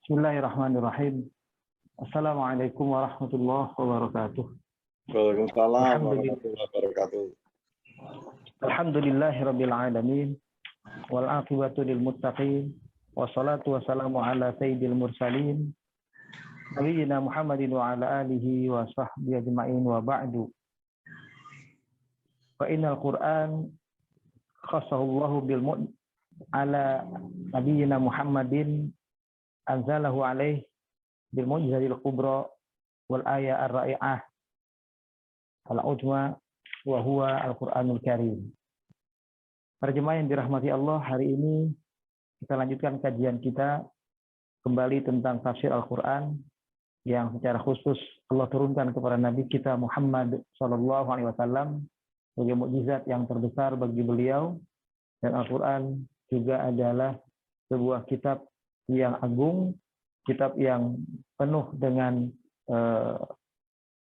Bismillahirrahmanirrahim. Assalamualaikum warahmatullahi wabarakatuh. Waalaikumsalam warahmatullahi wabarakatuh. Alhamdulillahirabbil alamin wal aqibatu lil muttaqin wassalatu wassalamu ala sayyidil mursalin nabiyina Muhammadin wa ala alihi wa sahbihi ajma'in wa ba'du. Fa innal Qur'an khassahu Allahu bil ala nabiyina Muhammadin anzalahu alaih bil mu'jizatil kubra wal ayat ar-ra'i'ah al-ujma wa huwa al-Qur'anul Karim. Para jemaah yang dirahmati Allah, hari ini kita lanjutkan kajian kita kembali tentang tafsir Al-Qur'an yang secara khusus Allah turunkan kepada Nabi kita Muhammad sallallahu alaihi wasallam sebagai mukjizat yang terbesar bagi beliau, dan Al-Qur'an juga adalah sebuah kitab yang agung, kitab yang penuh dengan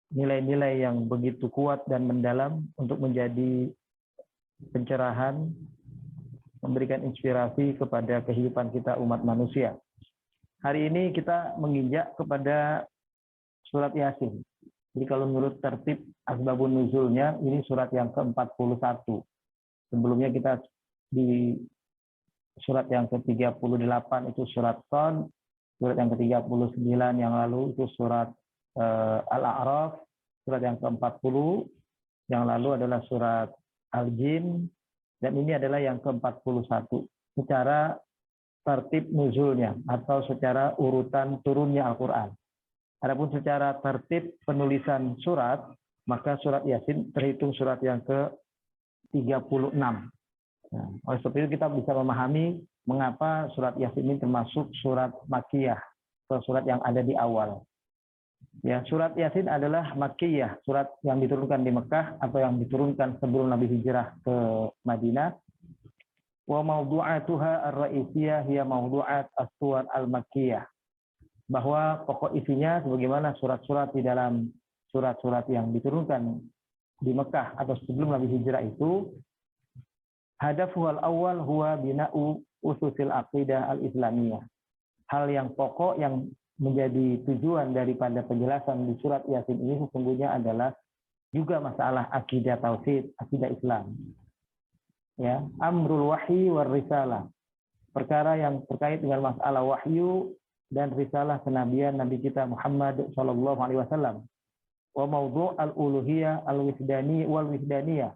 nilai-nilai yang begitu kuat dan mendalam untuk menjadi pencerahan, memberikan inspirasi kepada kehidupan kita umat manusia. Hari ini kita menginjak kepada surat Yasin. Jadi kalau menurut tertib asbabun nuzulnya, ini surat yang ke-41. Sebelumnya kita di surat yang ke-38 itu surat Qad, surat yang ke-39 yang lalu itu surat Al-A'raf, surat yang ke-40 yang lalu adalah surat Al-Jin, dan ini adalah yang ke-41 secara tertib nuzulnya atau secara urutan turunnya Al-Qur'an. Adapun secara tertib penulisan surat, maka surat Yasin terhitung surat yang ke-36. Nah, oleh sebab itu kita bisa memahami mengapa surat Yasin ini termasuk surat Makkiyah, atau surat yang ada di awal. Ya, surat Yasin adalah Makkiyah, surat yang diturunkan di Mekah atau yang diturunkan sebelum Nabi hijrah ke Madinah. Wa mawdu'atuha ar-ra'isiyah hiya mawdu'at as-suwar al-Makkiyah. Bahwa pokok isinya sebagaimana surat-surat di dalam surat-surat yang diturunkan di Mekah atau sebelum Nabi hijrah itu, hadafuhal awal huwa bina'u ususil aqidah al-islamiyah. Hal yang pokok yang menjadi tujuan daripada penjelasan di surat Yasin ini sesungguhnya adalah juga masalah akidah tauhid, akidah Islam. Ya, amrul wahyi war risalah. Perkara yang terkait dengan masalah wahyu dan risalah kenabian Nabi kita Muhammad sallallahu alaihi wasallam. Wa mawdu' al-uluhiyah al-wisdani wal wisdaniyah.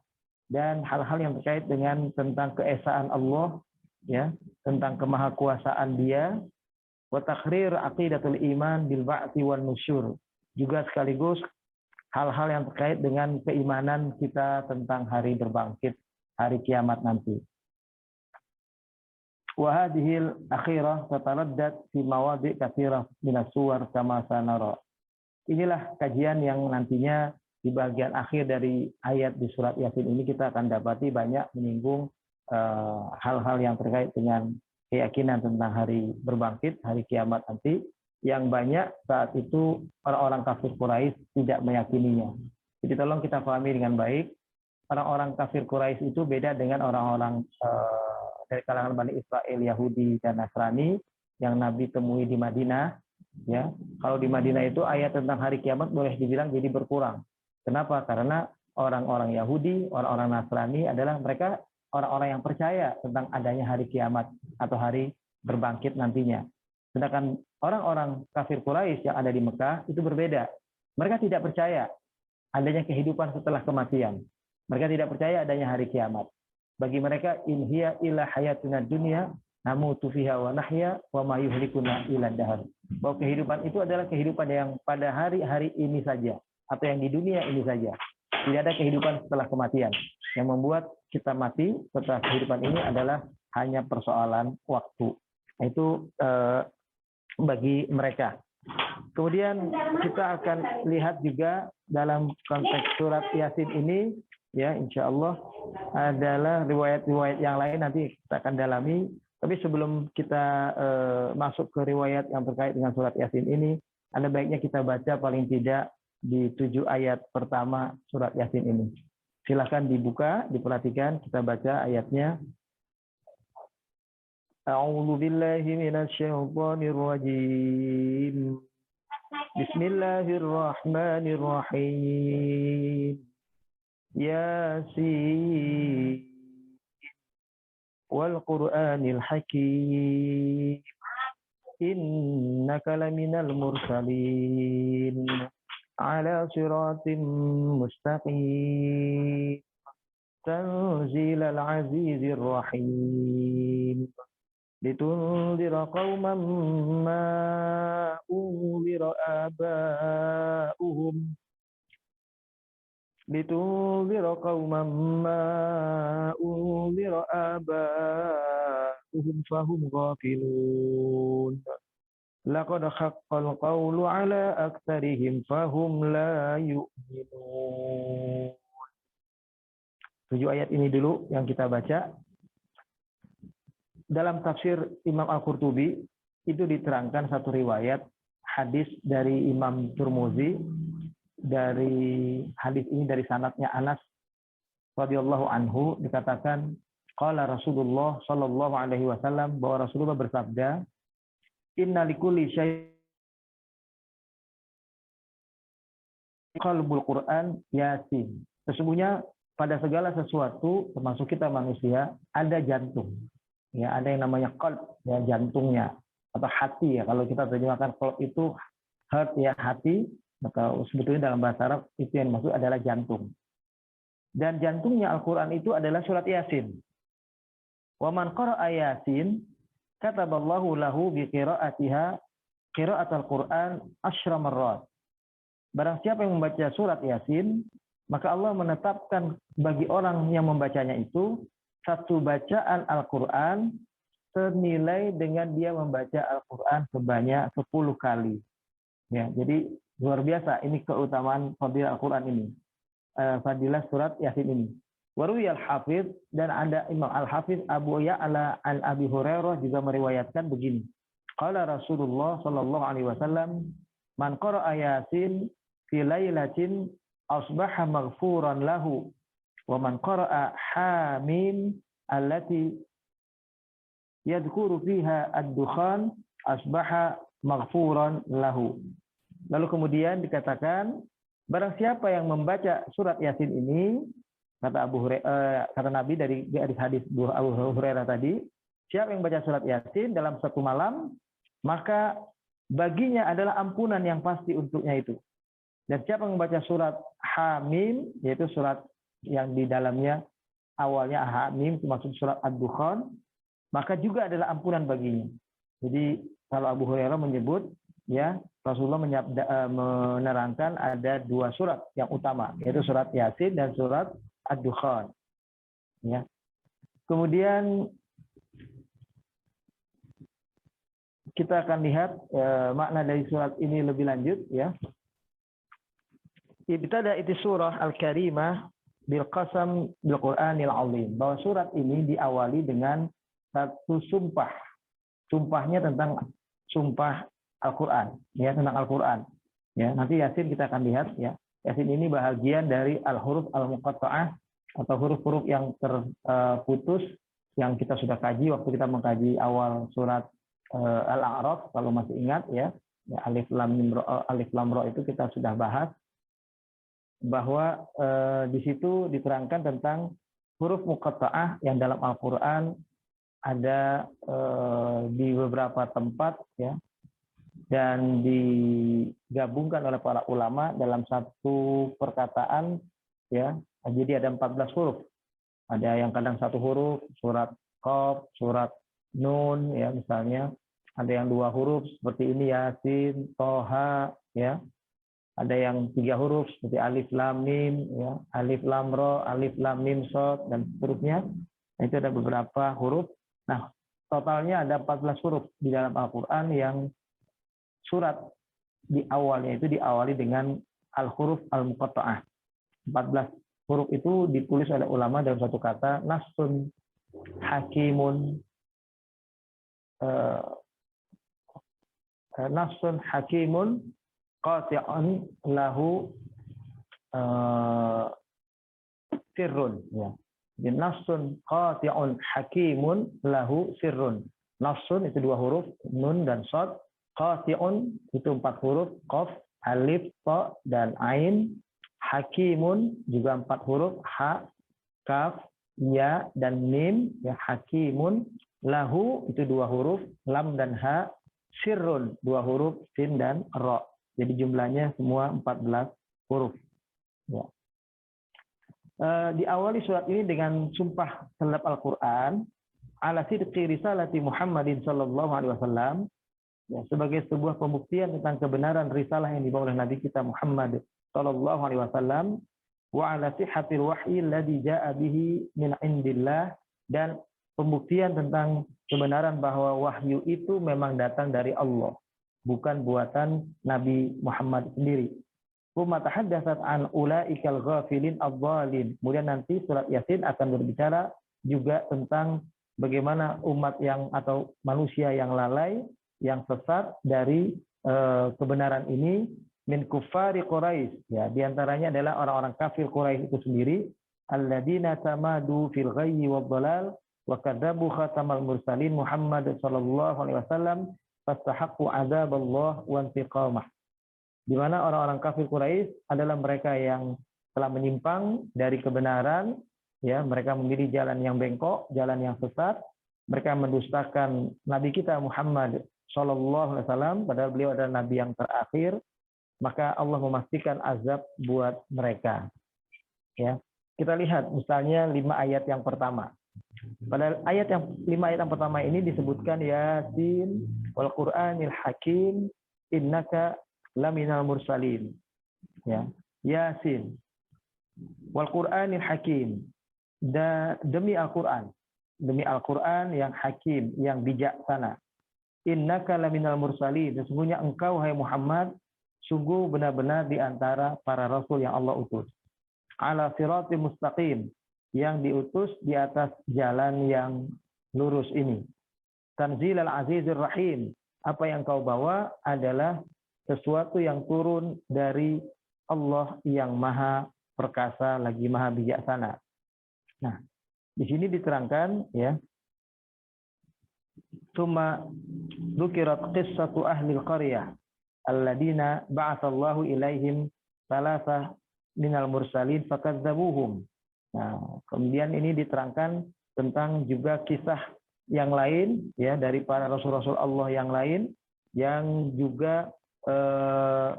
Dan hal-hal yang terkait dengan tentang keesaan Allah, ya, tentang kemahakuasaan Dia, wa takhrir aqidatul iman bil ba'tsi wan nusyur, juga sekaligus hal-hal yang terkait dengan keimanan kita tentang hari berbangkit, hari kiamat nanti. Wa hadhil akhirah tataraddad fi mawadhi' katsirah min as-suwar kama sanara. Inilah kajian yang nantinya di bagian akhir dari ayat di surat Yasin ini kita akan dapati banyak menyinggung hal-hal yang terkait dengan keyakinan tentang hari berbangkit, hari kiamat nanti, yang banyak saat itu orang-orang kafir Quraisy tidak meyakininya. Jadi tolong kita pahami dengan baik, orang-orang kafir Quraisy itu beda dengan orang-orang dari kalangan Bani Israel, Yahudi dan Nasrani yang Nabi temui di Madinah. Ya, kalau di Madinah itu ayat tentang hari kiamat boleh dibilang jadi berkurang. Kenapa? Karena orang-orang Yahudi, orang-orang Nasrani adalah mereka orang-orang yang percaya tentang adanya hari kiamat atau hari berbangkit nantinya. Sedangkan orang-orang kafir Quraisy yang ada di Mekah itu berbeda. Mereka tidak percaya adanya kehidupan setelah kematian. Mereka tidak percaya adanya hari kiamat. Bagi mereka, in hiya illa hayatuna dunya namutu fiha wa nahya wa ma yuhlikuna illa dahar. Bahwa kehidupan itu adalah kehidupan yang pada hari-hari ini saja, atau yang di dunia ini saja. Tidak ada kehidupan setelah kematian. Yang membuat kita mati setelah kehidupan ini adalah hanya persoalan waktu. Itu bagi mereka. Kemudian kita akan lihat juga dalam konteks surat Yasin ini, ya insya Allah adalah riwayat-riwayat yang lain nanti kita akan dalami. Tapi sebelum kita masuk ke riwayat yang terkait dengan surat Yasin ini, ada baiknya kita baca paling tidak di 7 ayat pertama surat Yasin ini. Silahkan dibuka, diperhatikan, kita baca ayatnya. أعوذ بالله من الشيطان الرجيم بسم الله الرحمن الرحيم ياسين والقرآن الحكيم إنك لمن المرسلين على صراط مستقيم تنزيل العزيز الرحيم لتنذر قوما ما أنذر آباؤهم فهم غافلون لقد حق القول على أكثرهم فهم لا يؤمنون. 7 ayat ini dulu yang kita baca. Dalam tafsir Imam Al-Qurtubi itu diterangkan satu riwayat hadis dari Imam Tirmidzi, dari hadis ini dari sanadnya Anas radhiyallahu anhu, dikatakan qala Rasulullah sallallahu alaihi wasallam, bahwa Rasulullah bersabda, inna likulli syai'in qalbul Quran Yasin. Sesungguhnya pada segala sesuatu termasuk kita manusia ada jantung. Ya, ada yang namanya qalb, ya, jantungnya atau hati, ya. Kalau kita terjemahkan qalb itu heart, ya, hati, maka sebetulnya dalam bahasa Arab itu yang maksud adalah jantung. Dan jantungnya Al-Qur'an itu adalah surat Yasin. Wa man qara'a Yasin kataballahu lahu bi qira'atiha qira'atul Qur'an 10 marrat. Barang siapa yang membaca surat Yasin, maka Allah menetapkan bagi orang yang membacanya itu satu bacaan Al-Quran senilai dengan dia membaca Al-Quran sebanyak 10 kali. Ya, jadi luar biasa ini keutamaan fadilah Al-Quran ini. Fadilah surat Yasin ini. Waruwi al-Hafidh, dan ada Imam Al-Hafidh Abu Ya'la an Abi Hurairah juga meriwayatkan begini. Qala Rasulullah sallallahu alaihi wasallam, man qara'a Yasin fi lailatin asbaha maghfuran lahu. Wa man qara'a Hamim allati yadhkuru fiha ad-dukhan asbaha maghfuran lahu. Lalu kemudian dikatakan, barang siapa yang membaca surat Yasin ini, kata Nabi dari hadis Abu Hurairah tadi, siapa yang membaca surat Yasin dalam satu malam, maka baginya adalah ampunan yang pasti untuknya itu. Dan siapa yang membaca surat Hamim, yaitu surat yang di dalamnya awalnya Hamim termasuk surat Ad-Dukhan, maka juga adalah ampunan baginya. Jadi kalau Abu Hurairah menyebut, ya, Rasulullah menerangkan ada 2 surat yang utama, yaitu surat Yasin dan surat Ad-Dukhan. Ya. Kemudian kita akan lihat makna dari surat ini lebih lanjut, ya. Ibtada itu surah Al-Karimah bil qasam bil Qur'anil azim, bahwa surat ini diawali dengan satu sumpah. Sumpahnya tentang sumpah Al-Qur'an, ya, tentang Al-Qur'an. Ya, nanti Yasin kita akan lihat, ya. Yasin ini bahagian dari al-huruf al-muqatta'ah atau huruf-huruf yang terputus yang kita sudah kaji waktu kita mengkaji awal surat Al-A'raf, kalau masih ingat, ya. Ya, alif lam ra itu kita sudah bahas, bahwa di situ diterangkan tentang huruf muqatta'ah yang dalam Al-Qur'an ada di beberapa tempat, ya, dan digabungkan oleh para ulama dalam satu perkataan, ya. Jadi ada 14 huruf. Ada yang kadang satu huruf, surat Qaf, surat Nun, ya, misalnya. Ada yang 2 huruf seperti ini, Yasin, Toha, ya. Ada yang 3 huruf seperti alif lam mim, ya, alif lam ra, alif lam mim shad, dan seterusnya. Nah, itu ada beberapa huruf. Nah, totalnya ada 14 huruf di dalam Al-Qur'an yang surat di awalnya itu diawali dengan al-huruf al-muqatta'ah. 14 huruf itu ditulis oleh ulama dalam satu kata, nasun hakimun, nasun hakimun qati'un lahu sirrun, ya. Nasun qati'un hakimun lahu sirrun. Nafsun itu 2 huruf, nun dan shad. Qati'un itu 4 huruf, qaf, alif, ta, dan ain. Hakimun juga 4 huruf, ha, kaf, ya, dan mim. Ya, hakimun. Lahu itu 2 huruf, lam dan ha. Sirrun 2 huruf, sin dan ra. Jadi jumlahnya semua 14 huruf. Ya. Diawali surat ini dengan sumpah terhadap Al-Quran ala sidqi risalati Muhammadin sallallahu alaihi wasallam, ya, sebagai sebuah pembuktian tentang kebenaran risalah yang dibawa oleh Nabi kita Muhammad sallallahu alaihi wasallam, wa ala sihhatil wahyi alladzi jaa bihi min indillah, dan pembuktian tentang kebenaran bahwa wahyu itu memang datang dari Allah, bukan buatan Nabi Muhammad sendiri. Wa tahaddatsat an ulaikal ghafilin adh-dhalin. Kemudian nanti surat Yasin akan berbicara juga tentang bagaimana umat yang atau manusia yang lalai, yang sesat dari kebenaran ini, min kuffari Quraisy, ya, diantaranya adalah orang-orang kafir Quraisy itu sendiri, alladzina tamadu fil ghayyi wad-dhalal wa kadzabu khatamal mursalin Muhammad sallallahu alaihi wasallam fastahaqqu adzaballah wa intiqamah. Di mana orang-orang kafir Quraisy adalah mereka yang telah menyimpang dari kebenaran, ya, mereka memilih jalan yang bengkok, jalan yang sesat, mereka mendustakan Nabi kita Muhammad sallallahu alaihi wasallam, padahal beliau adalah nabi yang terakhir, maka Allah memastikan azab buat mereka. Ya. Kita lihat misalnya 5 ayat yang pertama. Pada 5 ayat yang pertama ini disebutkan Yasin wal Qur'anil Hakim innaka laminal mursalin. Ya. Yasin wal Qur'anil Hakim, demi Al-Qur'an, demi Al-Qur'an yang hakim, yang bijaksana. Innaka laminal mursalin, sesungguhnya engkau hai Muhammad sungguh benar-benar di antara para rasul yang Allah utus. Ala siratim mustaqim, yang diutus di atas jalan yang lurus ini. Tanzilal azizir rahim, apa yang kau bawa adalah sesuatu yang turun dari Allah yang maha perkasa lagi maha bijaksana. Nah, di sini diterangkan, ya, Tsumma dzukirat qissatu ahlil qaryah alladzina ba'atsallahu ilaihim salasah minal mursalin fakadzabuhum. Nah, kemudian ini diterangkan tentang juga kisah yang lain, ya, dari para rasul-rasul Allah yang lain yang juga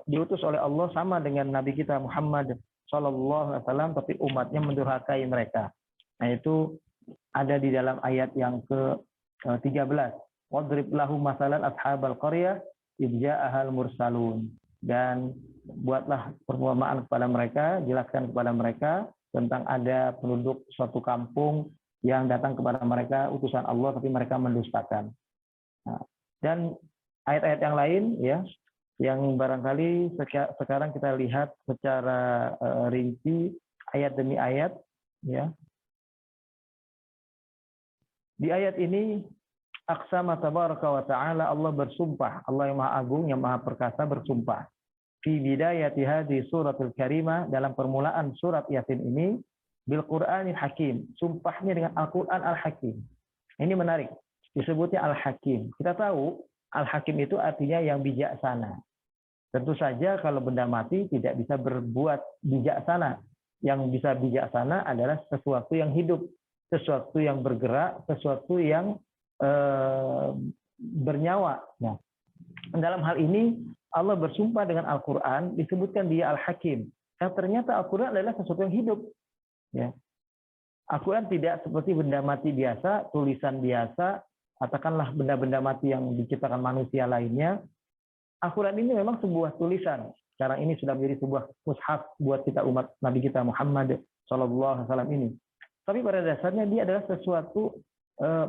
diutus oleh Allah sama dengan Nabi kita Muhammad sallallahu alaihi wasallam, tapi umatnya mendurhakai mereka. Nah, itu ada di dalam ayat yang ke-13. Wadrib lahum masalan ashabal qaryah idh ja'ahal mursalun. Dan buatlah perumpamaan kepada mereka, jelaskan kepada mereka tentang ada penduduk suatu kampung yang datang kepada mereka utusan Allah tapi mereka mendustakan. Nah, dan ayat-ayat yang lain, ya, yang barangkali sekarang kita lihat secara rinci ayat demi ayat, ya. Di ayat ini aqsama tabaraka wa ta'ala, Allah bersumpah, Allah yang maha agung, yang maha perkasa bersumpah. Fi bidayati hadhihi suratul karimah, dalam permulaan surat Yasin ini, bil Qur'anil Hakim, sumpahnya dengan Al-Qur'an Al-Hakim. Ini menarik, disebutnya Al-Hakim. Kita tahu Al-Hakim itu artinya yang bijaksana. Tentu saja kalau benda mati tidak bisa berbuat bijaksana. Yang bisa bijaksana adalah sesuatu yang hidup, sesuatu yang bergerak, sesuatu yang bernyawa. Nah, dalam hal ini Allah bersumpah dengan Al-Quran, disebutkan dia Al-Hakim. Yang ternyata Al-Quran adalah sesuatu yang hidup. Ya. Al-Quran tidak seperti benda mati biasa, tulisan biasa, katakanlah benda-benda mati yang diciptakan manusia lainnya. Al-Quran ini memang sebuah tulisan. Sekarang ini sudah menjadi sebuah mushaf buat kita umat Nabi kita Muhammad SAW ini. Tapi pada dasarnya dia adalah sesuatu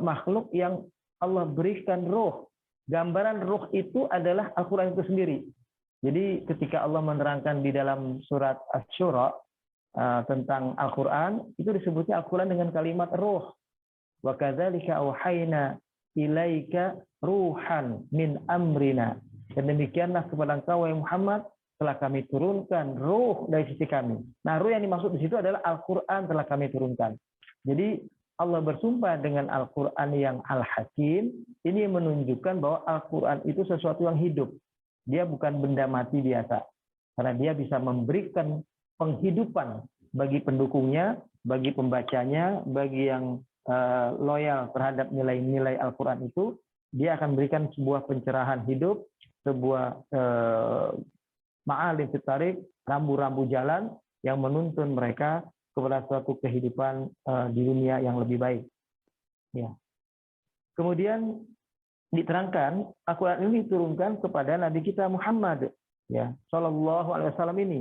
makhluk yang Allah berikan ruh. Gambaran ruh itu adalah Al-Quran itu sendiri. Jadi ketika Allah menerangkan di dalam surat Asy-Syura tentang Al-Quran, itu disebutnya Al-Quran dengan kalimat ruh. Wa kadzalika auhayna ilaika ruhan min amrina. Dan demikianlah kepada engkau wahai Muhammad telah kami turunkan ruh dari sisi kami. Nah, ruh yang dimaksud di situ adalah Al-Quran telah kami turunkan. Jadi Allah bersumpah dengan Al-Quran yang Al-Hakim, ini menunjukkan bahwa Al-Quran itu sesuatu yang hidup. Dia bukan benda mati biasa. Karena dia bisa memberikan penghidupan bagi pendukungnya, bagi pembacanya, bagi yang loyal terhadap nilai-nilai Al-Quran itu, dia akan berikan sebuah pencerahan hidup, sebuah ma'alim fitarik, rambu-rambu jalan yang menuntun mereka kepada suatu kehidupan di dunia yang lebih baik. Ya. Kemudian diterangkan Al-Quran ini diturunkan kepada Nabi kita Muhammad, ya, Shallallahu Alaihi Wasallam ini,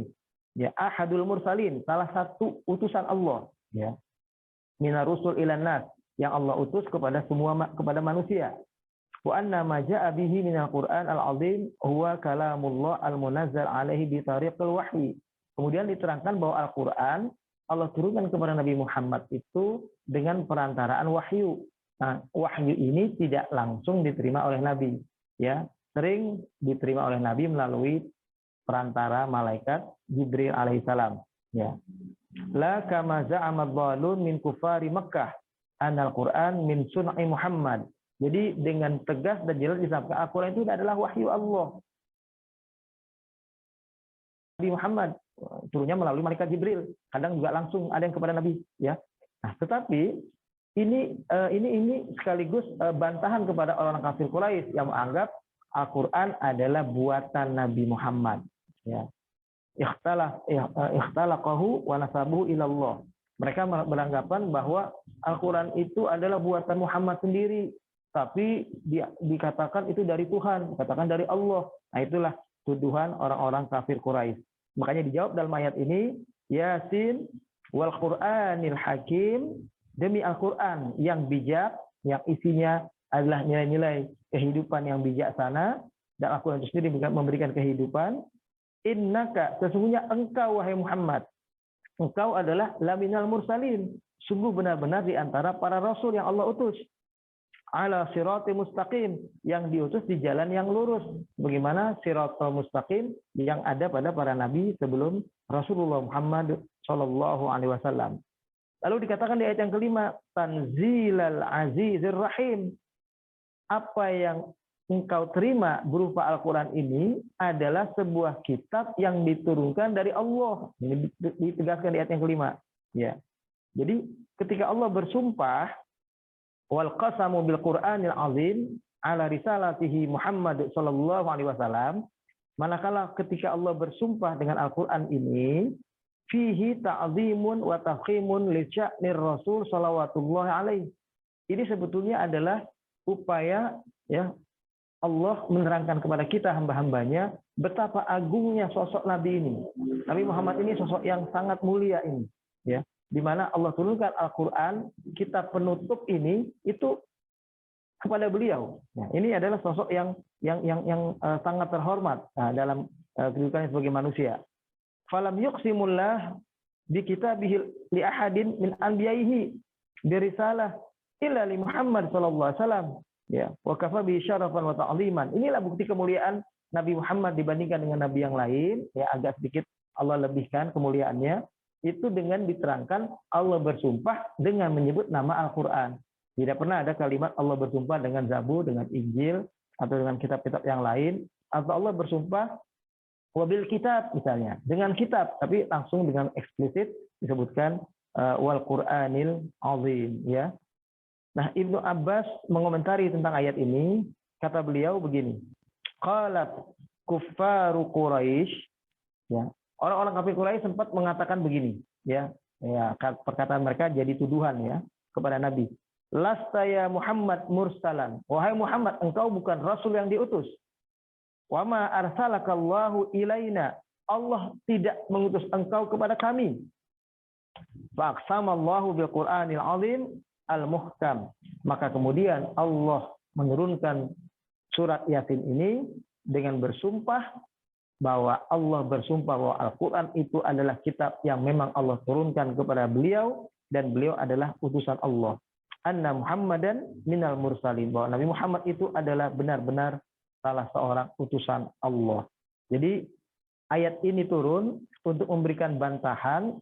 ya, ahadul mursalin, salah satu utusan Allah, ya, minar rusul ilan nas, yang Allah utus kepada kepada manusia. Wa anna ma ja'a bihi minal Qur'an al-'azim huwa kalamullah al-munazzal alaihi bi tariqil wahyi. Kemudian diterangkan bahwa Al-Qur'an Allah turunkan kepada Nabi Muhammad itu dengan perantaraan wahyu. Nah, wahyu ini tidak langsung diterima oleh Nabi, ya, sering diterima oleh Nabi melalui perantara malaikat Jibril alaihissalam, ya. La kama za'ama dhalun min kufari Makkah anal Qur'an min sun'i Muhammad. Jadi dengan tegas dan jelas disampaikan Al-Qur'an itu adalah wahyu Allah. Nabi Muhammad turunnya melalui malaikat Jibril, kadang juga langsung ada yang kepada Nabi, ya. Nah, tetapi ini sekaligus bantahan kepada orang kafir Quraisy yang menganggap Al-Qur'an adalah buatan Nabi Muhammad, ya. Ikhtalaqahu wa nasabuhu ilallah. Mereka beranggapan bahwa Al-Qur'an itu adalah buatan Muhammad sendiri, tapi dikatakan itu dari Tuhan, dikatakan dari Allah. Nah, itulah tuduhan orang-orang kafir Quraisy. Makanya dijawab dalam ayat ini, Yasin wal Qur'anil Hakim, demi Al-Qur'an yang bijak, yang isinya adalah nilai-nilai kehidupan yang bijaksana, dan Al-Qur'an itu sendiri memberikan kehidupan. Innaka, sesungguhnya engkau wahai Muhammad, engkau adalah laminal mursalin, sungguh benar-benar di antara para rasul yang Allah utus. Ala sirati mustaqim, yang diutus di jalan yang lurus. Bagaimana siratal mustaqim yang ada pada para nabi sebelum Rasulullah Muhammad Shallallahu Alaihi Wasallam. Lalu dikatakan di ayat yang kelima, Tanzilal Azizir Rahim. Apa yang engkau terima berupa Al-Quran ini adalah sebuah kitab yang diturunkan dari Allah. Ini ditegaskan di ayat yang kelima. Ya. Jadi ketika Allah bersumpah, wal qasamu bil Qur'anil azim ala risalatihi Muhammad sallallahu alaihi wasallam, manakala ketika Allah bersumpah dengan Al-Qur'an ini, fihi ta'zimun wa tafkhimun li sya'nir Rasul sallallahu alaihi. Ini sebetulnya adalah upaya, ya, Allah menerangkan kepada kita hamba-hambanya betapa agungnya sosok Nabi ini. Nabi Muhammad ini sosok yang sangat mulia ini, ya. Di mana Allah turunkan Al-Quran, kitab penutup ini itu kepada beliau. Nah, ini adalah sosok yang sangat terhormat dalam kehidupannya sebagai manusia. Falam yuqsimullah bi kitabihi li ahadin min anbiya'ihi bi risalah illa li Muhammad sallallahu alaihi wasallam, ya, wa kafa bi syarafan wa ta'ziman. Inilah bukti kemuliaan Nabi Muhammad dibandingkan dengan nabi yang lain, ya, agak sedikit Allah lebihkan kemuliaannya. Itu dengan diterangkan Allah bersumpah dengan menyebut nama Al-Quran. Tidak pernah ada kalimat Allah bersumpah dengan Zabur, dengan Injil, atau dengan kitab-kitab yang lain. Atau Allah bersumpah wabil kitab misalnya, dengan kitab, tapi langsung dengan eksplisit disebutkan wal Qur'anil azim, ya. Nah, Ibnu Abbas mengomentari tentang ayat ini, kata beliau begini, qalat kuffaru Quraisy, ya. Orang-orang kafir Quraisy sempat mengatakan begini, ya, perkataan mereka jadi tuduhan, ya, kepada Nabi. Lasta ya Muhammad mursalan. Wahai Muhammad, engkau bukan rasul yang diutus. Wa ma arsalakallahu ilaina. Allah tidak mengutus engkau kepada kami. Fa aqsamallahu bil Qur'anil azim al-muhkam. Maka kemudian Allah menurunkan surat Yasin ini dengan bersumpah bahwa Allah bersumpah bahwa Al-Quran itu adalah kitab yang memang Allah turunkan kepada beliau, dan beliau adalah utusan Allah. Anna Muhammadan minal mursalin, bahwa Nabi Muhammad itu adalah benar-benar salah seorang utusan Allah. Jadi ayat ini turun untuk memberikan bantahan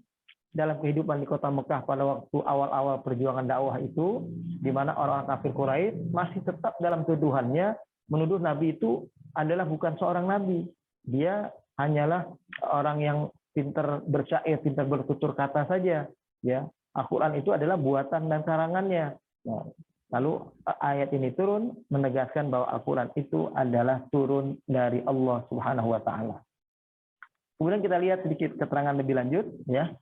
dalam kehidupan di kota Mekah pada waktu awal-awal perjuangan dakwah itu, di mana orang-orang kafir Quraisy masih tetap dalam tuduhannya menuduh Nabi itu adalah bukan seorang nabi. Dia hanyalah orang yang pintar bersyair, pintar bertutur kata saja. Ya, Al-Quran itu adalah buatan dan karangannya. Nah, lalu ayat ini turun menegaskan bahwa Al-Quran itu adalah turun dari Allah Subhanahu wa taala. Kemudian kita lihat sedikit keterangan lebih lanjut, ya.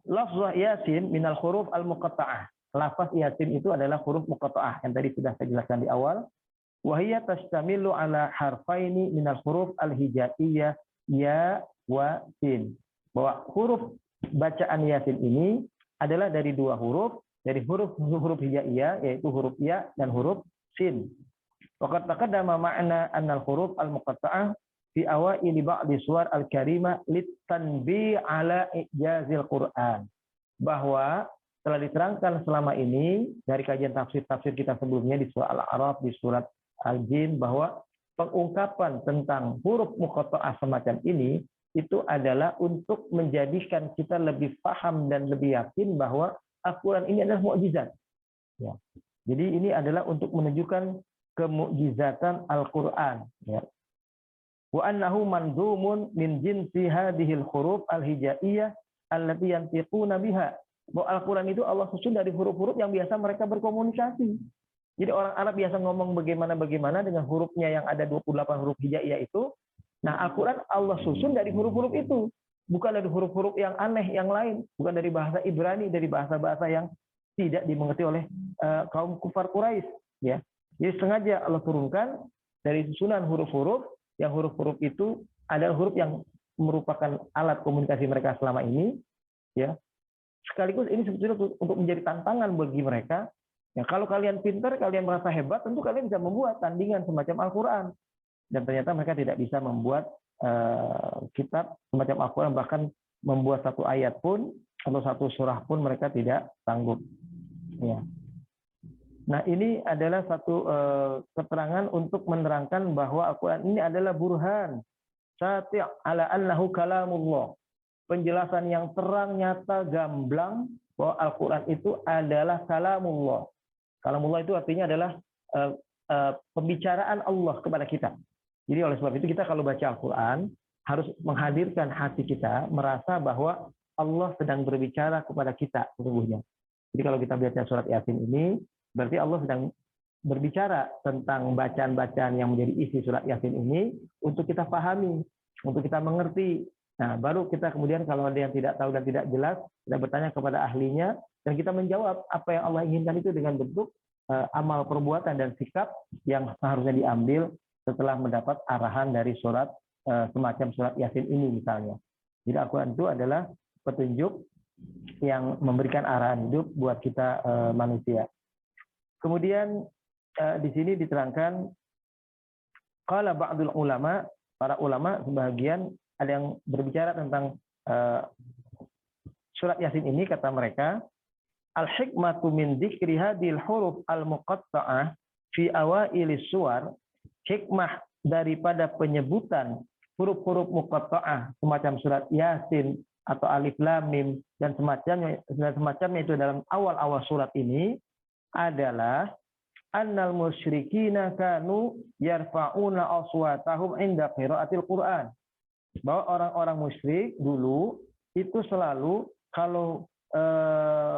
Lafzah Yasin minal huruf al-muqatta'ah. Lafaz Yasin itu adalah huruf muqatta'ah yang tadi sudah saya jelaskan di awal. Wahiyya tashtamilu ala harfaini minal huruf al-hijaiyah ya wa sin. Bahwa huruf bacaan Yasin ini adalah dari dua huruf, dari huruf hijaiyah yaitu huruf ya dan huruf sin. Waqad taqaddama ma'na annal huruf al-muqatta'ah fi awaili ba'di suwar al-karimah litanbi ala ijazil Quran. Bahwa telah diterangkan selama ini dari kajian tafsir-tafsir kita sebelumnya di surah Al-A'raf, di surat Al-Jin, bahwa pengungkapan tentang huruf muqatta'ah semacam ini itu adalah untuk menjadikan kita lebih paham dan lebih yakin bahwa Al-Quran ini adalah mukjizat. Ya. Jadi ini adalah untuk menunjukkan kemukjizatan Al-Quran. Ya. Wa annahu manzumun min jinsi hadhil huruf al-hijaiyah allati yantiquna biha. Bahwa Al-Quran itu Allah susun dari huruf-huruf yang biasa mereka berkomunikasi. Jadi orang Arab biasa ngomong bagaimana dengan hurufnya yang ada 28 huruf hijaiyah itu. Nah, Al-Quran Allah susun dari huruf-huruf itu. Bukan dari huruf-huruf yang aneh yang lain, bukan dari bahasa Ibrani, dari bahasa-bahasa yang tidak dimengerti oleh kaum kufar Quraisy, ya. Jadi sengaja Allah turunkan dari susunan huruf-huruf, yang huruf-huruf itu adalah huruf yang merupakan alat komunikasi mereka selama ini, ya. Sekaligus ini sebetulnya untuk menjadi tantangan bagi mereka. Ya, kalau kalian pintar, kalian merasa hebat, tentu kalian bisa membuat tandingan semacam Al-Quran. Dan ternyata mereka tidak bisa membuat kitab semacam Al-Quran, bahkan membuat satu ayat pun atau satu surah pun mereka tidak sanggup. Ya. Nah, ini adalah satu keterangan untuk menerangkan bahwa Al-Quran ini adalah burhan sati' ala annahu kalamullah. Penjelasan yang terang, nyata, gamblang bahwa Al-Quran itu adalah kalamullah. Kalamullah itu artinya adalah pembicaraan Allah kepada kita. Jadi oleh sebab itu kita kalau baca Al-Quran harus menghadirkan hati kita merasa bahwa Allah sedang berbicara kepada kita sesungguhnya. Jadi kalau kita baca surat Yasin ini berarti Allah sedang berbicara tentang bacaan-bacaan yang menjadi isi surat Yasin ini untuk kita pahami, untuk kita mengerti. Nah, baru kita kemudian kalau ada yang tidak tahu dan tidak jelas, kita bertanya kepada ahlinya dan kita menjawab apa yang Allah inginkan itu dengan bentuk amal perbuatan dan sikap yang seharusnya diambil setelah mendapat arahan dari surat semacam surat Yasin ini misalnya. Jadi Al-Quran itu adalah petunjuk yang memberikan arahan hidup buat kita manusia. Kemudian di sini diterangkan qala ba'dul ulama, para ulama sebagian ada yang berbicara tentang surat Yasin ini, kata mereka al-hikmatu min dzikri hadhil huruf al-muqatta'ah fi awailis suwar. Hikmah daripada penyebutan huruf-huruf muqatta'ah semacam surat Yasin atau Alif Lam Mim dan semacamnya itu dalam awal-awal surat ini adalah annal musyrikina kanu yarfa'una aswatahum inda qiraatil Qur'an. Bahwa orang-orang musyrik dulu itu selalu kalau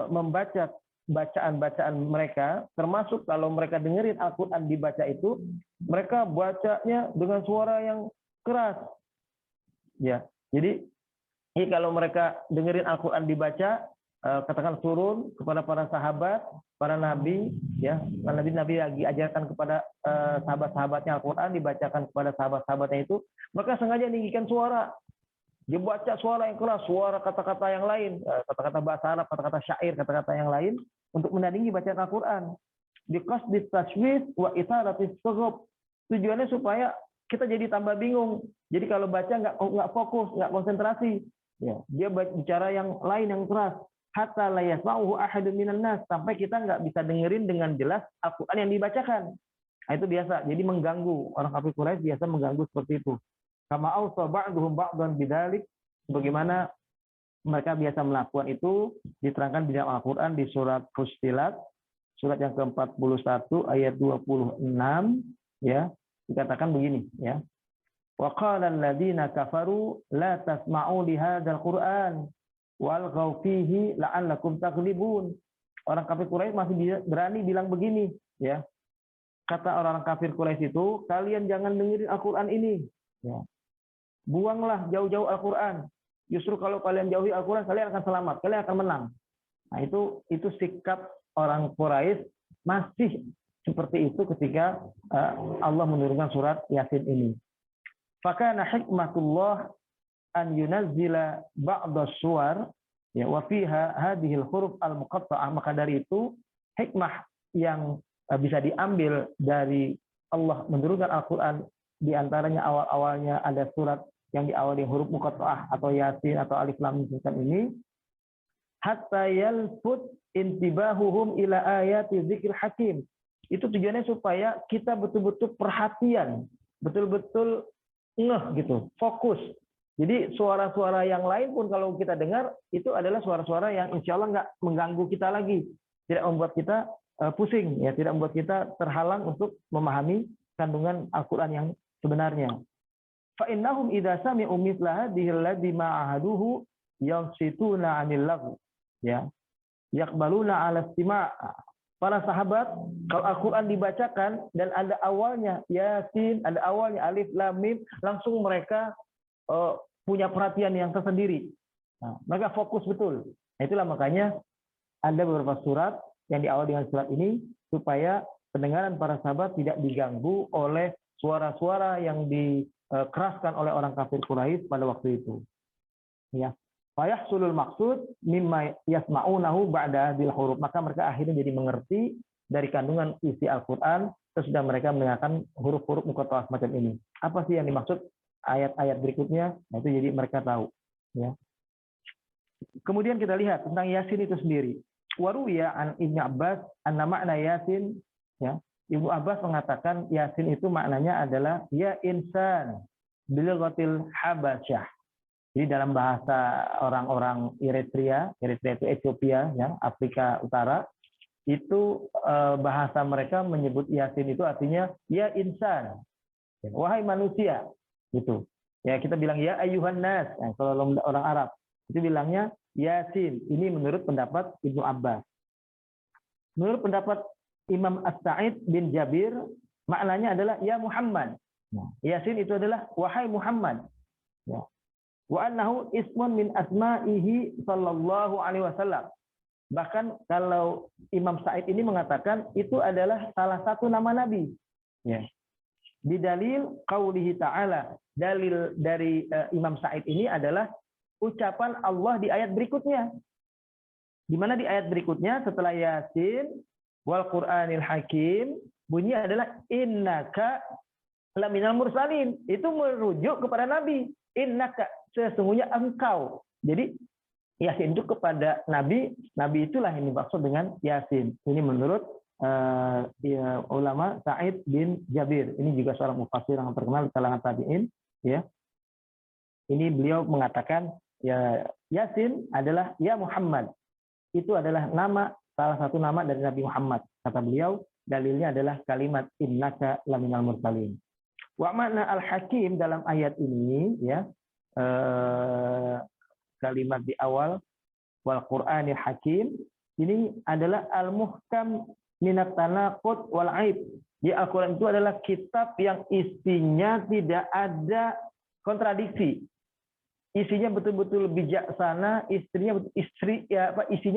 membaca bacaan-bacaan mereka, termasuk kalau mereka dengerin Al-Quran dibaca itu, mereka bacanya dengan suara yang keras. Ya, jadi kalau mereka dengerin Al-Quran dibaca, katakan turun kepada para sahabat, para nabi, ya, nabi lagi ajarkan kepada sahabat-sahabatnya Al-Quran, dibacakan kepada sahabat-sahabatnya itu, mereka sengaja meninggikan suara. Dia baca suara yang keras, suara kata-kata yang lain, kata-kata bahasa Arab, kata-kata syair, kata-kata yang lain, untuk menandingi bacaan Al-Quran. Biqasdi taswif wa itharatis sughub. Tujuannya supaya kita jadi tambah bingung. Jadi kalau baca nggak fokus, nggak konsentrasi. Ya, dia bicara yang lain yang keras. Hatta la yasma'uhu ahadun minan nas, sampai kita nggak bisa dengerin dengan jelas Al-Quran yang dibacakan. Nah, itu biasa. Jadi mengganggu. Orang kafir Quraisy biasa mengganggu seperti itu. Kama awsa ba'duhum ba'dan bidzalik, sebagaimana mereka biasa melakukan itu diterangkan di dalam Al-Qur'an di surat Fussilat, surat yang ke-41 ayat 26 ya, dikatakan begini ya. Wa qala alladziina kafaru la tasma'u li hadzal Qur'an walghaw fihi la'allakum taghlibun. Orang kafir Quraisy masih berani bilang begini ya. Kata orang kafir Quraisy itu, kalian jangan dengerin Al-Qur'an ini ya. Buanglah jauh-jauh Al-Qur'an. Justru kalau kalian jauhi Al-Qur'an, kalian akan selamat, kalian akan menang. Nah, itu sikap orang Quraisy masih seperti itu ketika Allah menurunkan surat Yasin ini. Fakana hikmatullah an yunazzila ba'da suwar ya wa fiha hadhihi al-huruf al-muqatta'ah. Maka dari itu hikmah yang bisa diambil dari Allah menurunkan Al-Qur'an, di antaranya awal-awalnya ada surat yang diawali huruf muqatta'ah atau Yasin atau Alif Lam Mim ini, hatta yalfut intibahuhum ila ayati dzikril hakim. Itu tujuannya supaya kita betul-betul perhatian, betul-betul ngeh gitu, fokus. Jadi suara-suara yang lain pun kalau kita dengar itu adalah suara-suara yang insya Allah nggak mengganggu kita lagi, tidak membuat kita pusing, ya, tidak membuat kita terhalang untuk memahami kandungan Al-Qur'an yang sebenarnya. Fa innahum idza sami'u mithla hadhihi alladhi ma'ahaduhu yansituna 'anil lagwi ya yaqbaluna 'ala istima'. Para sahabat kalau Al-Qur'an dibacakan dan ada awalnya Yasin, ada awalnya Alif Lam Mim, langsung mereka punya perhatian yang tersendiri. Nah, mereka fokus betul. Nah, itulah makanya ada beberapa surat yang diawali dengan surat ini supaya pendengaran para sahabat tidak diganggu oleh suara-suara yang dikeraskan oleh orang kafir Quraisy pada waktu itu. Ya. Fayahsulul maksud mimma yasma'unahu ba'da hadhil huruf. Maka mereka akhirnya jadi mengerti dari kandungan isi Al-Qur'an sesudah mereka mendengarkan huruf-huruf muqatta'ah semacam ini. Apa sih yang dimaksud ayat-ayat berikutnya? Nah, itu jadi mereka tahu, ya. Kemudian kita lihat tentang Yasin itu sendiri. Waruya an Ibnu Abbas anna makna Yasin, ya. Ibnu Abbas mengatakan Yasin itu maknanya adalah ya insan bilughatil Habasyah. Jadi dalam bahasa orang-orang Eritrea itu Ethiopia, ya, Afrika Utara, itu bahasa mereka menyebut Yasin itu artinya ya insan, wahai manusia, gitu. Ya, kita bilang ya ayyuhan nas, ya, kalau orang Arab itu bilangnya Yasin. Ini menurut pendapat Ibnu Abbas. Menurut pendapat Imam As-Sa'id bin Jabir, maknanya adalah ya Muhammad. Nah, Yasin itu adalah wahai Muhammad. Ya. Wa annahu ismun min asma'ihi sallallahu alaihi wasallam. Bahkan kalau Imam Sa'id ini mengatakan itu adalah salah satu nama Nabi. Ya. Bidalil qaulihi ta'ala. Dalil dari Imam Sa'id ini adalah ucapan Allah di ayat berikutnya. Di mana di ayat berikutnya setelah Yasin wal Qur'anil Hakim bunyi adalah innaka laminal mursalin. Itu merujuk kepada Nabi. Innaka, sesungguhnya engkau. Jadi Yasin itu kepada Nabi, Nabi itulah yang dimaksud dengan Yasin. Ini menurut ulama Sa'id bin Jabir. Ini juga seorang mufassir yang terkenal di kalangan tabi'in, ya. Ini beliau mengatakan ya Yasin adalah ya Muhammad. Itu adalah nama, salah satu nama dari Nabi Muhammad. Kata beliau, dalilnya adalah kalimat innaka laminal mursalin. Wa makna al-hakim dalam ayat ini, ya, kalimat di awal wal Qur'anil Hakim ini adalah al-muhkam minat tanaqud wal aib. Jadi Al-Qur'an itu adalah kitab yang isinya tidak ada kontradiksi. Isinya betul-betul bijaksana, isinya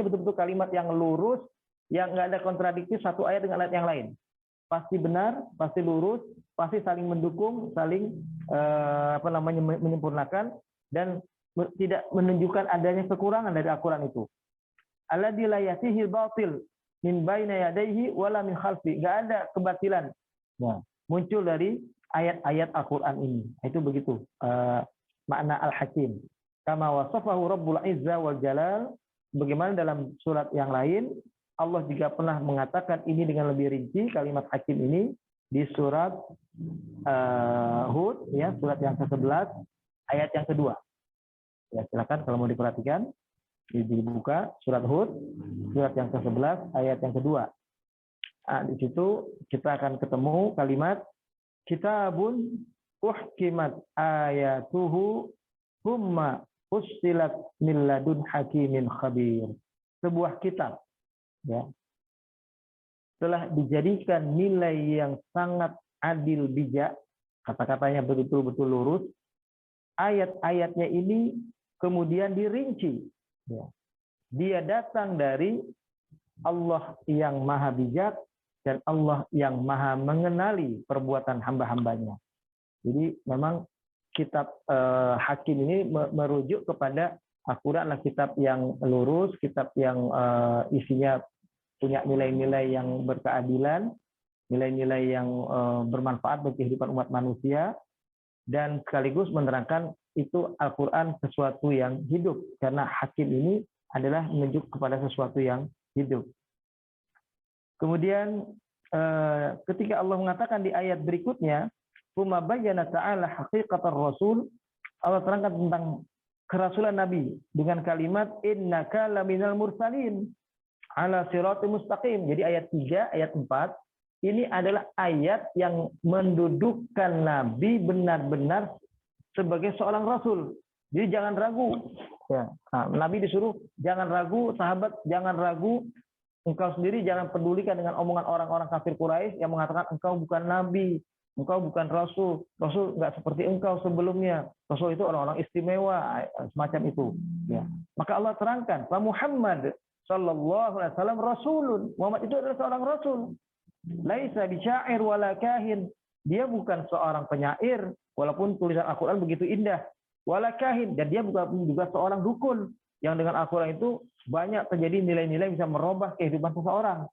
betul-betul kalimat yang lurus, yang nggak ada kontradiksi satu ayat dengan ayat yang lain. Pasti benar, pasti lurus, pasti saling mendukung, saling menyempurnakan, dan tidak menunjukkan adanya kekurangan dari Al-Qur'an itu. Alladzi la yatihil batil min baina yadayhi wala min khalfi. Enggak ada kebatilan. Nah, muncul dari ayat-ayat Al-Qur'an ini. Itu begitu makna Al-Hakim. Kama wasafahu Rabbul Izza wal Jalal, bagaimana dalam surat yang lain Allah juga pernah mengatakan ini dengan lebih rinci kalimat Hakim ini di surat Hud, ya, surat yang ke-11 ayat yang kedua. Ya, silakan kalau mau diperhatikan, dibuka surat Hud, surat yang ke-11, ayat yang kedua. Nah, di situ kita akan ketemu kalimat kitabun uhkimat ayatuhu humma fussilat min ladun hakimin khabir. Sebuah kitab, ya, telah dijadikan nilai yang sangat adil bijak, kata-katanya betul-betul lurus. Ayat-ayatnya ini kemudian dirinci. Ya. Dia datang dari Allah yang maha bijak dan Allah yang maha mengenali perbuatan hamba-hambanya. Jadi memang kitab Hakim ini merujuk kepada Al-Quran, kitab yang lurus, kitab yang isinya punya nilai-nilai yang berkeadilan, nilai-nilai yang bermanfaat bagi kehidupan umat manusia, dan sekaligus menerangkan itu Al-Quran sesuatu yang hidup, karena Hakim ini adalah menunjuk kepada sesuatu yang hidup. Kemudian ketika Allah mengatakan di ayat berikutnya, "Tsumma bayyana ta'ala haqiqatar rasul", Allah terangkan tentang kerasulan Nabi dengan kalimat innaka laminal mursalin ala siratal mustaqim. Jadi ayat 3, ayat 4 ini adalah ayat yang mendudukkan Nabi benar-benar sebagai seorang rasul. Jadi jangan ragu. Ya. Nah, Nabi disuruh jangan ragu, sahabat jangan ragu. Engkau sendiri jangan pedulikan dengan omongan orang-orang kafir Quraisy yang mengatakan engkau bukan nabi, engkau bukan rasul, rasul nggak seperti engkau sebelumnya, rasul itu orang-orang istimewa, semacam itu. Ya. Maka Allah terangkan, Pak Muhammad Sallallahu Alaihi Wasallam Rasulun. Muhammad itu adalah seorang Rasul. Laisa bisyair wala kahin. Dia bukan seorang penyair, walaupun tulisan Al-Quran begitu indah. Wala kahin. Dan dia bukan juga seorang dukun. Yang dengan Al-Quran itu banyak terjadi nilai-nilai bisa merubah kehidupan seseorang.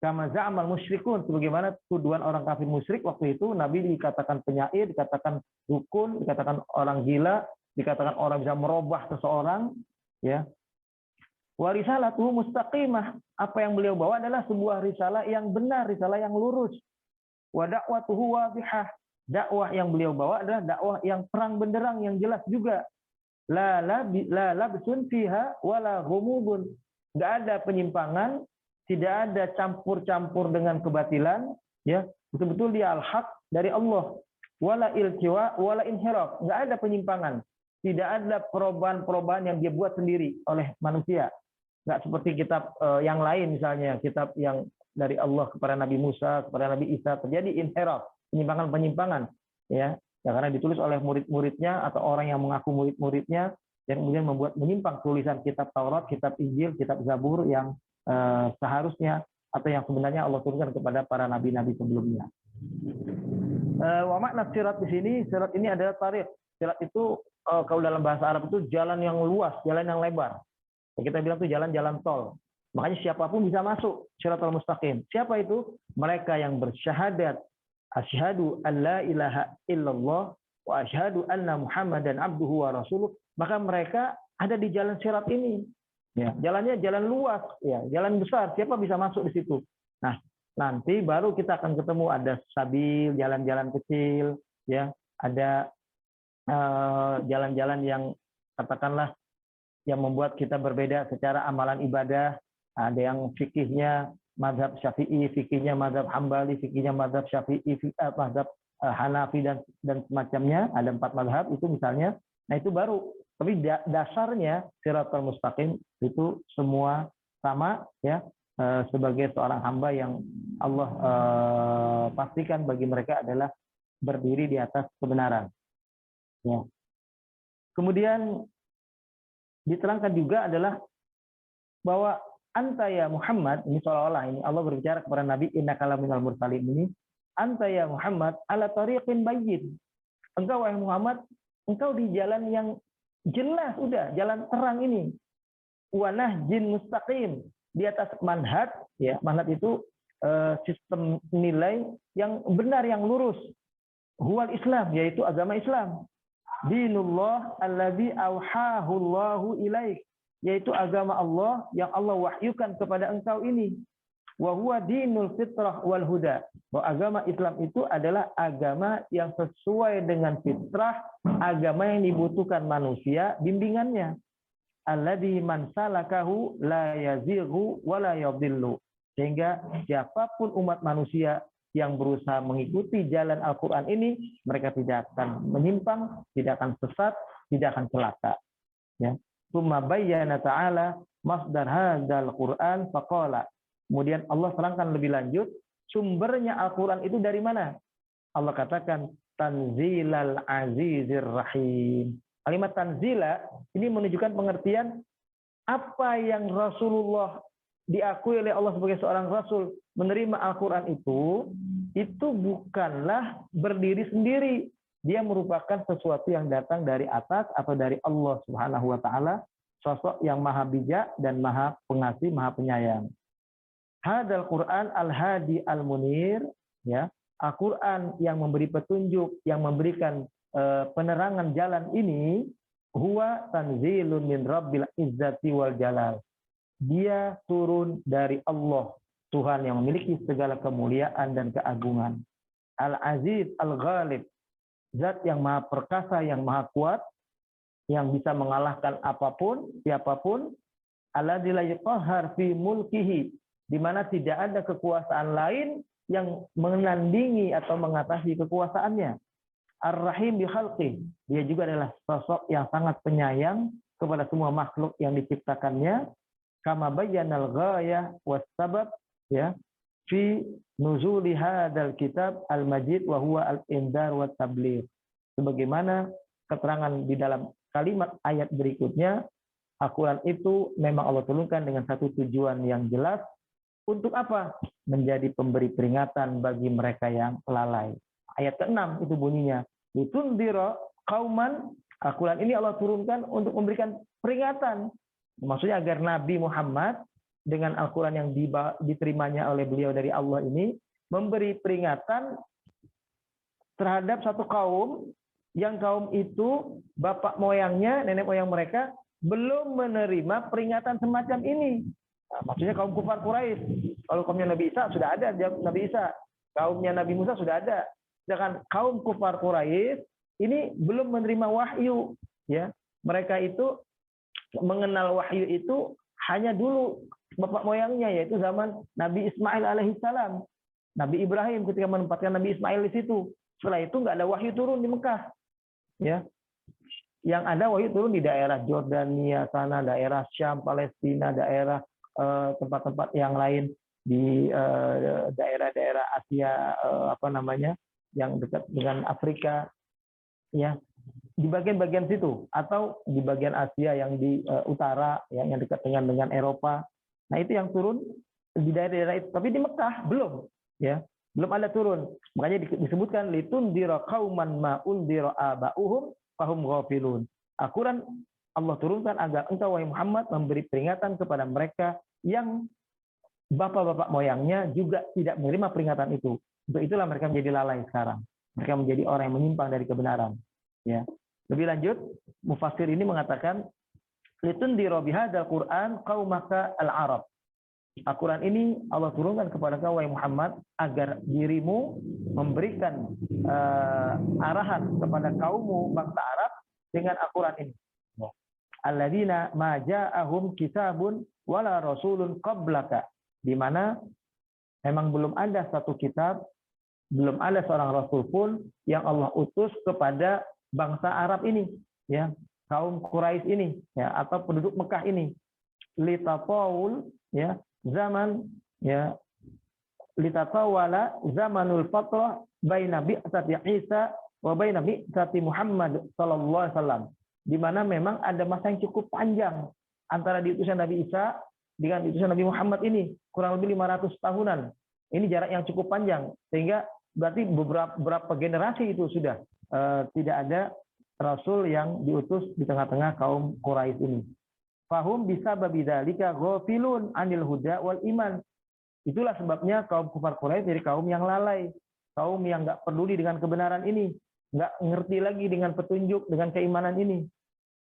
Kama za'amal musyrikun. Sebagaimana tuduhan orang kafir musyrik waktu itu, Nabi dikatakan penyair, dikatakan dukun, dikatakan orang gila, dikatakan orang bisa merubah seseorang. Ya. Wa risalatuhu mustaqimah. Apa yang beliau bawa adalah sebuah risalah yang benar, risalah yang lurus. Wa da'watuhu wadihah. Dakwah yang beliau bawa adalah dakwah yang terang benderang, yang jelas juga. La labsun fiha wala ghumudun. Enggak ada penyimpangan, tidak ada campur-campur dengan kebatilan, ya. Betul-betul dia al-haq dari Allah. Wala iltiwa wala inhiraf. Enggak ada penyimpangan. Tidak ada perubahan-perubahan yang dia buat sendiri oleh manusia. Enggak seperti kitab yang lain, misalnya kitab yang dari Allah kepada Nabi Musa, kepada Nabi Isa, terjadi inhiraf, penyimpangan-penyimpangan, ya. Ya, karena ditulis oleh murid-muridnya atau orang yang mengaku murid-muridnya, dan kemudian membuat menyimpang tulisan kitab Taurat, kitab Injil, kitab Zabur yang seharusnya atau yang sebenarnya Allah turunkan kepada para nabi-nabi sebelumnya. Wa makna sirat di sini, sirat ini adalah tarik. Sirat itu kalau dalam bahasa Arab itu jalan yang luas, jalan yang lebar. Kita bilang itu jalan-jalan tol. Makanya siapapun bisa masuk Shiratal Mustaqim. Siapa itu? Mereka yang bersyahadat asyhadu an la ilaha illallah wa asyhadu anna Muhammadan abduhu wa rasuluh. Maka mereka ada di jalan sirat ini. Ya, jalannya jalan luas, ya, jalan besar. Siapa bisa masuk di situ? Nah, nanti baru kita akan ketemu ada sabil, jalan-jalan kecil, ya, ada jalan-jalan yang katakanlah yang membuat kita berbeda secara amalan ibadah. Ada yang fikihnya mazhab Syafi'i, fikihnya mazhab Hambali, fikihnya mazhab Syafi'i, mazhab Hanafi dan semacamnya. Ada 4 mazhab itu misalnya. Nah, itu baru. Tapi dasarnya Shiratal Mustaqim itu semua sama, ya, sebagai seorang hamba yang Allah pastikan bagi mereka adalah berdiri di atas kebenaran. Ya. Kemudian diterangkan juga adalah bahwa anta ya Muhammad, ini seolah-olah ini Allah berbicara kepada Nabi, innaka laminal mursalin ini, anta ya Muhammad ala tariqin bayyin. Engkau wahai Muhammad, engkau di jalan yang jelas, udah jalan terang ini. Wa nahjin mustaqim, di atas manhaj, ya, manhaj itu sistem nilai yang benar, yang lurus. Huwal Islam, yaitu agama Islam. Dinullah alladzi auhahu Allahu ilaik, yaitu agama Allah yang Allah wahyukan kepada engkau ini. wa huwa dinul fitrah wal huda. Bahwa agama Islam itu adalah agama yang sesuai dengan fitrah, agama yang dibutuhkan manusia, bimbingannya. Alladzi man salakahu la yazighu wa la yadhillu. Sehingga siapapun umat manusia yang berusaha mengikuti jalan Al-Quran ini, mereka tidak akan menyimpang, tidak akan sesat, tidak akan celaka. Ya. Tsumma bayyana ta'ala masdar hadzal Qur'an faqala. Kemudian Allah terangkan lebih lanjut, sumbernya Al-Quran itu dari mana? Allah katakan, Tanzilal Azizir Rahim. Kalimat tanzila ini menunjukkan pengertian apa yang Rasulullah diakui oleh Allah sebagai seorang Rasul menerima Al-Quran itu bukanlah berdiri sendiri. Dia merupakan sesuatu yang datang dari atas atau dari Allah Subhanahu wa Ta'ala, sosok yang maha bijak dan maha pengasih, maha penyayang. Hadal Quran al-hadi al-munir, ya, Al-Quran yang memberi petunjuk, yang memberikan penerangan jalan ini, huwa tanzilun min rabbil izzati wal jalal. Dia turun dari Allah, Tuhan yang memiliki segala kemuliaan dan keagungan. Al-Aziz al-Ghalib, zat yang maha perkasa, yang maha kuat, yang bisa mengalahkan apapun, siapapun. Alladzi la yaqhar fi mulkihi, di mana tidak ada kekuasaan lain yang menandingi atau mengatasi kekuasaannya. Ar-Rahim bi khalqih, dia juga adalah sosok yang sangat penyayang kepada semua makhluk yang diciptakannya. Kama bayyanal ghayah was sabab, ya, fi nuzuli hadzal kitab al-majid wa huwa al-indar wat tabligh. Sebagaimana keterangan di dalam kalimat ayat berikutnya, Al-Quran itu memang Allah turunkan dengan satu tujuan yang jelas. Untuk apa? Menjadi pemberi peringatan bagi mereka yang lalai. Ayat ke-6 itu bunyinya, litundira qauman. Al-Quran ini Allah turunkan untuk memberikan peringatan. Maksudnya agar Nabi Muhammad dengan Al-Quran yang diterimanya oleh beliau dari Allah ini memberi peringatan terhadap satu kaum, yang kaum itu bapak moyangnya, nenek moyang mereka belum menerima peringatan semacam ini. Nah, maksudnya kaum kufar Quraisy. Kalau kaumnya Nabi Isa sudah ada Nabi Isa, kaumnya Nabi Musa sudah ada. Sedangkan kaum kufar Quraisy ini belum menerima wahyu, ya. Mereka itu mengenal wahyu itu hanya dulu bapak moyangnya, yaitu zaman Nabi Ismail alaihissalam. Nabi Ibrahim ketika menempatkan Nabi Ismail di situ. Setelah itu nggak ada wahyu turun di Mekah, ya. Yang ada wahyu turun di daerah Jordania sana, daerah Syam, Palestina, daerah tempat-tempat yang lain di daerah-daerah Asia, yang dekat dengan Afrika, ya, di bagian-bagian situ, atau di bagian Asia yang di utara, yang dekat dengan Eropa. Nah, itu yang turun di daerah-daerah itu. Tapi di Mekah belum, ya, belum ada turun. Makanya disebutkan litundira qauman ma undira aba'uhum fahum ghafilun. Al-Quran Allah turunkan agar engkau wahai Muhammad memberi peringatan kepada mereka yang bapak-bapak moyangnya juga tidak menerima peringatan itu. Untuk itulah mereka menjadi lalai sekarang. Mereka menjadi orang yang menyimpang dari kebenaran. Ya. Lebih lanjut, mufassir ini mengatakan, litundira bihadzal Qur'an qaumaka al-Arab. Al-Quran ini Allah turunkan kepada kau wahai Muhammad agar dirimu memberikan arahan kepada kaummu bangsa Arab dengan Al-Quran ini. Alladzina ma ja'ahum kitabun wala rasulun qablaka, di mana memang belum ada satu kitab, belum ada seorang rasul pun yang Allah utus kepada bangsa Arab ini, ya, kaum Quraisy ini, ya, atau penduduk Mekah ini. Litatawul, ya, zaman, ya, litatawala zamanul fatrah baina bi'tsati Isa wa baina bi'tsati Muhammad sallallahu alaihi wasallam, di mana memang ada masa yang cukup panjang antara diutusnya Nabi Isa dengan diutusnya Nabi Muhammad ini, kurang lebih 500 tahunan. Ini jarak yang cukup panjang, sehingga berarti beberapa generasi itu sudah tidak ada rasul yang diutus di tengah-tengah kaum Quraisy ini. Fahum bisa babidzalika ghafilun anil huda wal iman. Itulah sebabnya kaum kufar Quraisy jadi kaum yang lalai, kaum yang nggak peduli dengan kebenaran ini, nggak ngerti lagi dengan petunjuk, dengan keimanan ini.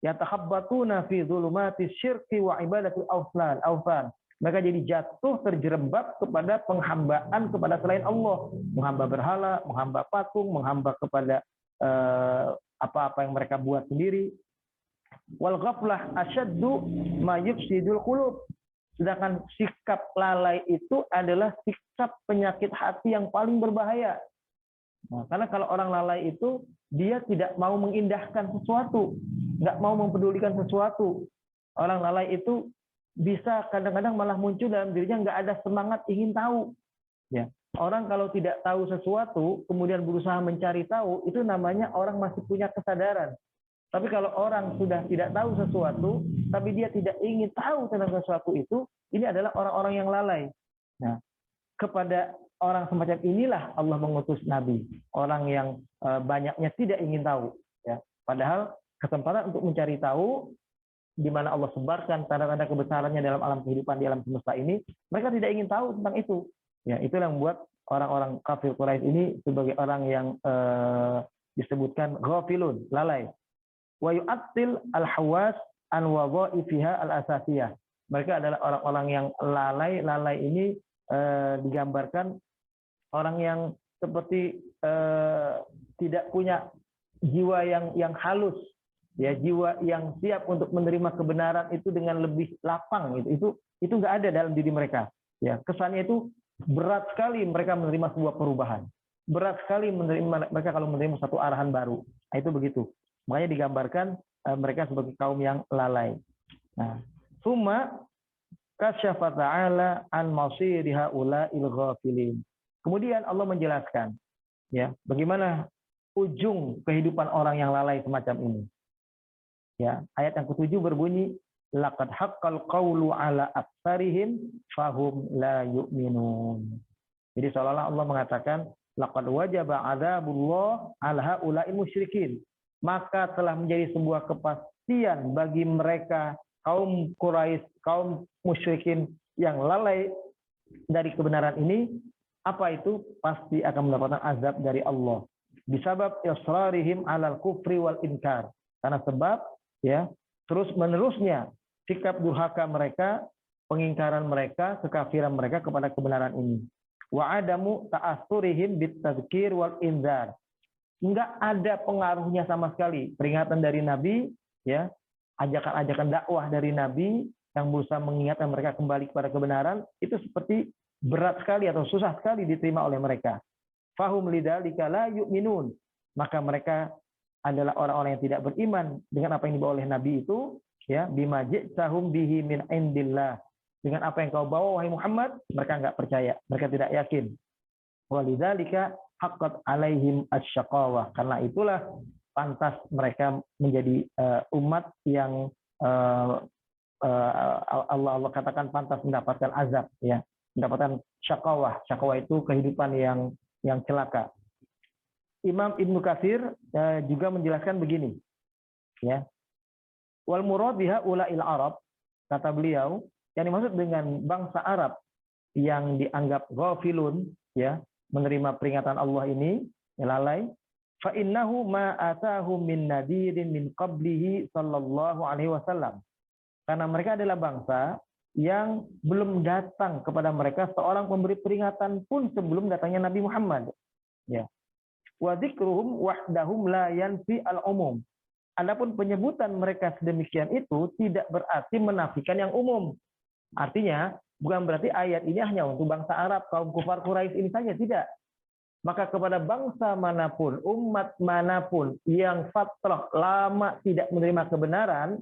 Yatakhabbatuna fi dzulumatis syirki wa ibadatil awthan. Mereka jadi jatuh terjerembab kepada penghambaan kepada selain Allah, menghamba berhala, menghamba patung, menghamba kepada apa-apa yang mereka buat sendiri. Wal ghaflah asyaddu ma yufsidul qulub. Sedangkan sikap lalai itu adalah sikap penyakit hati yang paling berbahaya. Nah, karena kalau orang lalai itu dia tidak mau mengindahkan sesuatu, nggak mau mempedulikan sesuatu. Orang lalai itu bisa kadang-kadang malah muncul dalam dirinya nggak ada semangat ingin tahu. Ya, orang kalau tidak tahu sesuatu kemudian berusaha mencari tahu, itu namanya orang masih punya kesadaran. Tapi kalau orang sudah tidak tahu sesuatu, tapi dia tidak ingin tahu tentang sesuatu itu, ini adalah orang-orang yang lalai. Nah, kepada orang semacam inilah Allah mengutus Nabi, orang yang banyaknya tidak ingin tahu. Ya, padahal kesempatan untuk mencari tahu, di mana Allah sebarkan tanda-tanda kebesarannya dalam alam kehidupan di alam semesta ini, mereka tidak ingin tahu tentang itu. Ya, itu yang membuat orang-orang kafir Quraisy ini sebagai orang yang disebutkan ghafilun, lalai. Wa yu'attil al-hawas an wadha'ifiha al-asasiyah. Mereka adalah orang-orang yang lalai. Lalai ini digambarkan orang yang seperti tidak punya jiwa yang halus, ya, jiwa yang siap untuk menerima kebenaran itu dengan lebih lapang. Itu nggak ada dalam diri mereka. Ya, kesannya itu berat sekali mereka menerima sebuah perubahan. Berat sekali mereka kalau menerima satu arahan baru. Nah, itu begitu. Makanya digambarkan mereka sebagai kaum yang lalai. Nah, summa kasyafa ta'ala an masiri haula'il ghafilin. Kemudian Allah menjelaskan, ya, bagaimana ujung kehidupan orang yang lalai semacam ini. Ya, ayat yang ke-7 berbunyi, laqad haqqal qawlu ala aktsarihim fahum la yu'minun. Jadi seolah-olah Allah mengatakan, laqad wajaba adzabullah ala haula'il musyrikin. Maka telah menjadi sebuah kepastian bagi mereka kaum Quraisy, kaum musyrikin yang lalai dari kebenaran ini. Apa itu? Pasti akan mendapatkan azab dari Allah. Bisabab israrihim alal kufri wal inkar. Karena sebab, ya, terus menerusnya sikap durhaka mereka, pengingkaran mereka, kekafiran mereka kepada kebenaran ini. Wa adamu ta'assurihim bitadzkir wal inzar. Enggak ada pengaruhnya sama sekali peringatan dari Nabi, ya, ajakan-ajakan dakwah dari Nabi yang berusaha mengingatkan mereka kembali kepada kebenaran, itu seperti berat sekali atau susah sekali diterima oleh mereka. Fahum lidzalika la yu'minun. Maka mereka adalah orang-orang yang tidak beriman dengan apa yang dibawa oleh Nabi itu, ya, bima ji'tahum bihi min indillah. Dengan apa yang kau bawa wahai Muhammad, mereka enggak percaya, mereka tidak yakin. Walidzalika haqqat alaihim asyaqawah. Karena itulah pantas mereka menjadi umat yang Allah katakan pantas mendapatkan azab, ya, mendapatkan syaqawah. Syaqawah itu kehidupan yang celaka. Imam Ibnu Katsir juga menjelaskan begini, ya. Wal murad biha ulail Arab, kata beliau, yang dimaksud dengan bangsa Arab yang dianggap ghafilun, ya, menerima peringatan Allah ini, lalai, fa innahu ma atahu min nadirin min qablihi sallallahu alaihi wasallam. Karena mereka adalah bangsa yang belum datang kepada mereka seorang pemberi peringatan pun sebelum datangnya Nabi Muhammad. Ya. Wa dzikruhum wahdahum la yanfi al-umum. Adapun penyebutan mereka sedemikian itu tidak berarti menafikan yang umum. Artinya, bukan berarti ayat ini hanya untuk bangsa Arab, kaum kufar Quraisy ini saja, tidak. Maka kepada bangsa manapun, umat manapun yang fatrah lama tidak menerima kebenaran,